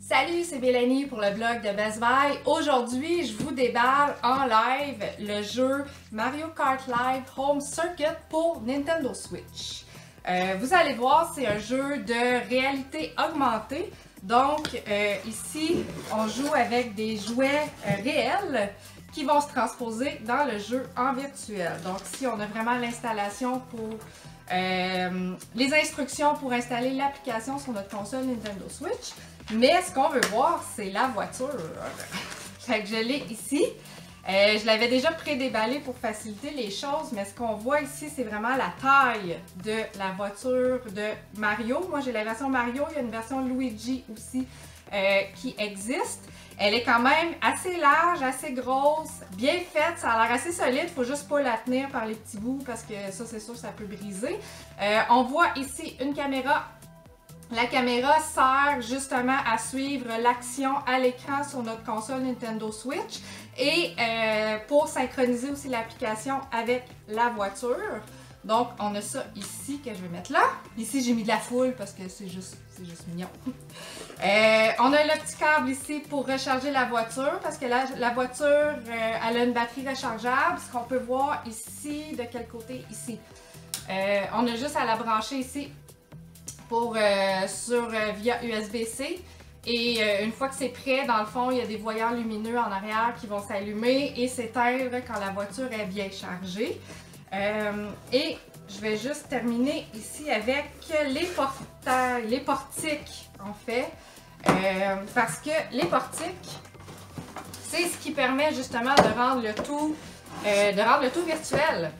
Salut, c'est Mélanie pour le blog de Best Buy. Aujourd'hui, je vous déballe en live le jeu Mario Kart Live Home Circuit pour Nintendo Switch. Vous allez voir, c'est un jeu de réalité augmentée. Donc ici, on joue avec des jouets réels qui vont se transposer dans le jeu en virtuel. Donc ici, on a vraiment l'installation pour les instructions pour installer l'application sur notre console Nintendo Switch. Mais ce qu'on veut voir, c'est la voiture. Fait que je l'ai ici. Je l'avais déjà pré-déballé pour faciliter les choses, mais ce qu'on voit ici, c'est vraiment la taille de la voiture de Mario. Moi, j'ai la version Mario, il y a une version Luigi aussi qui existe. Elle est quand même assez large, assez grosse, bien faite, ça a l'air assez solide, il faut juste pas la tenir par les petits bouts parce que ça, c'est sûr, ça peut briser. On voit ici une caméra. La caméra sert justement à suivre l'action à l'écran sur notre console Nintendo Switch et pour synchroniser aussi l'application avec la voiture. Donc, on a ça ici que je vais mettre là. Ici, j'ai mis de la foule parce que c'est juste mignon. On a le petit câble ici pour recharger la voiture parce que la voiture, elle a une batterie rechargeable. Ce qu'on peut voir ici, de quel côté? Ici. On a juste à la brancher ici pour via USB-C. Et une fois que c'est prêt, dans le fond, il y a des voyants lumineux en arrière qui vont s'allumer et s'éteindre quand la voiture est bien chargée. Et je vais juste terminer ici avec les portails, les portiques en fait, parce que les portiques, c'est ce qui permet justement de rendre le tout virtuel.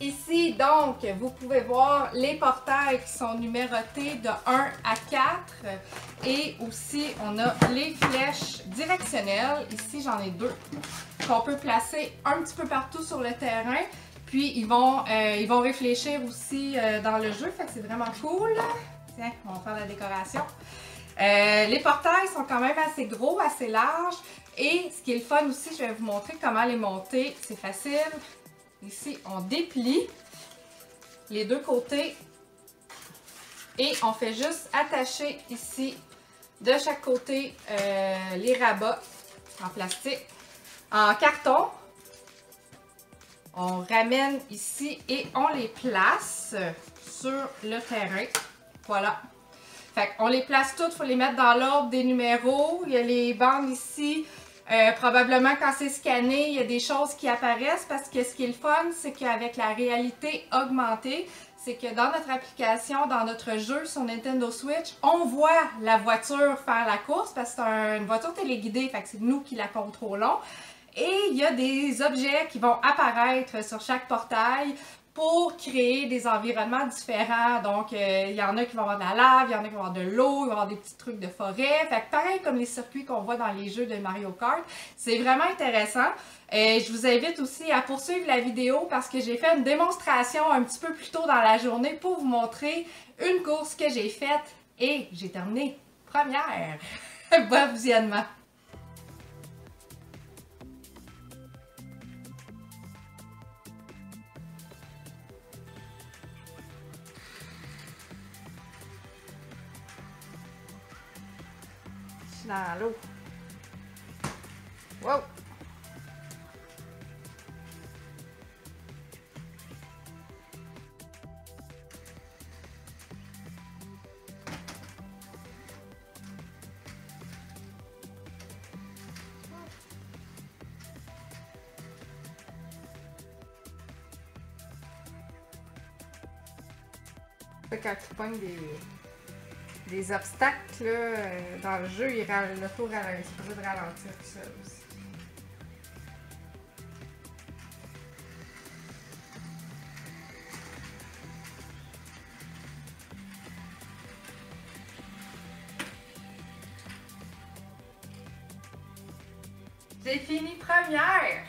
Ici, donc, vous pouvez voir les portails qui sont numérotés de 1 à 4 et aussi, on a les flèches directionnelles. Ici, j'en ai deux qu'on peut placer un petit peu partout sur le terrain. Puis, ils vont réfléchir aussi dans le jeu, fait que c'est vraiment cool. Tiens, on va faire la décoration. Les portails sont quand même assez gros, assez larges. Et ce qui est le fun aussi, je vais vous montrer comment les monter. C'est facile. Ici, on déplie les deux côtés et on fait juste attacher ici de chaque côté les rabats en plastique, en carton. On ramène ici et on les place sur le terrain. Voilà. Fait qu'on les place toutes, il faut les mettre dans l'ordre des numéros. Il y a les bandes ici. Probablement quand c'est scanné, il y a des choses qui apparaissent parce que ce qui est le fun, c'est qu'avec la réalité augmentée, c'est que dans notre application, dans notre jeu sur Nintendo Switch, on voit la voiture faire la course parce que c'est une voiture téléguidée, fait que c'est nous qui la contrôlons. Et il y a des objets qui vont apparaître sur chaque portail pour créer des environnements différents. Donc, il y en a qui vont avoir de la lave, il y en a qui vont avoir de l'eau, il va y avoir des petits trucs de forêt. Fait que pareil comme les circuits qu'on voit dans les jeux de Mario Kart, c'est vraiment intéressant. Je vous invite aussi à poursuivre la vidéo parce que j'ai fait une démonstration un petit peu plus tôt dans la journée pour vous montrer une course que j'ai faite et j'ai terminé première. Bon visionnement! Dans l'eau. Wow! Quand tu pognes des obstacles là, dans le jeu, l'auto ralentit, c'est possible de ralentir tout seul aussi. J'ai fini première!